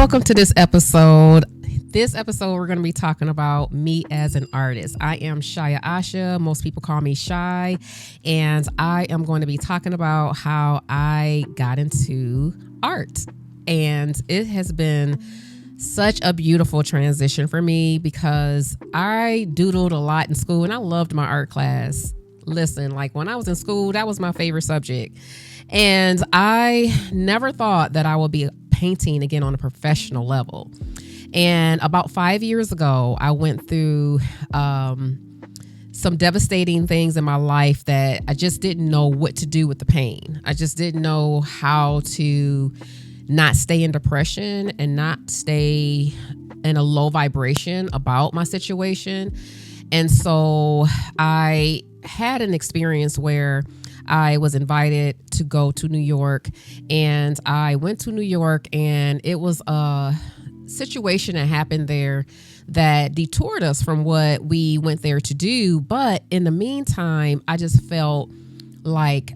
welcome to this episode. This episode, we're going to be talking about me as an artist. I am Shaya Asha. Most people call me Shy. And I am going to be talking about how I got into art. And it has been such a beautiful transition for me because I doodled a lot in school and I loved my art class. Listen, like when I was in school, that was my favorite subject. And I never thought that I would be painting again on a professional level. And about 5 years ago, I went through some devastating things in my life that I just didn't know what to do with the pain. I just didn't know how to not stay in depression and not stay in a low vibration about my situation. And so I had an experience where I was invited to go to New York, and I went to New York, and it was a situation that happened there that detoured us from what we went there to do. But in the meantime, I just felt like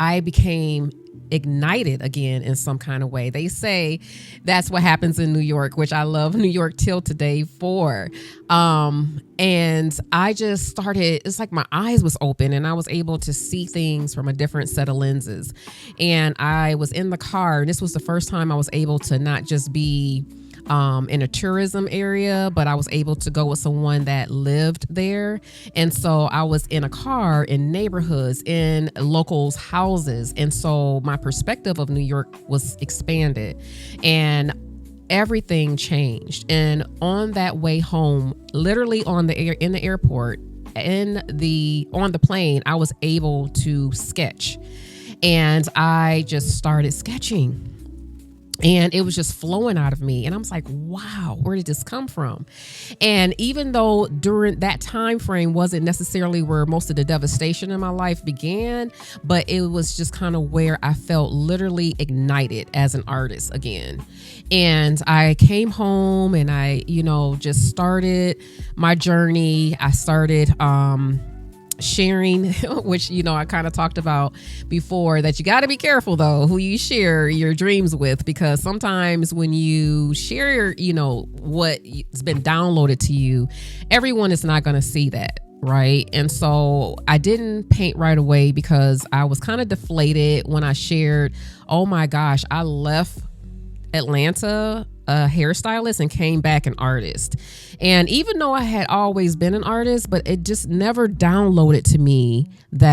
I became ignited again in some kind of way. They say that's what happens in New York, which I love New York till today for. And I just started, it's like my eyes was open and I was able to see things from a different set of lenses. And I was in the car, and this was the first time I was able to not just be in a tourism area, but I was able to go with someone that lived there. And so I was in a car in neighborhoods, in locals' houses. And so my perspective of New York was expanded and everything changed. And on that way home, literally on the air, in the airport, on the plane, I was able to sketch. And I just started sketching. And it was just flowing out of me. And I was like, wow, where did this come from? And even though during that time frame wasn't necessarily where most of the devastation in my life began, but it was just kind of where I felt literally ignited as an artist again. And I came home and I, just started my journey. I started, sharing, which, I kind of talked about before, that you got to be careful though who you share your dreams with, because sometimes when you share, what's been downloaded to you, everyone is not going to see that. Right. And so I didn't paint right away because I was kind of deflated when I shared, oh my gosh, I left Atlanta a hairstylist and came back an artist. And even though I had always been an artist, but it just never downloaded to me that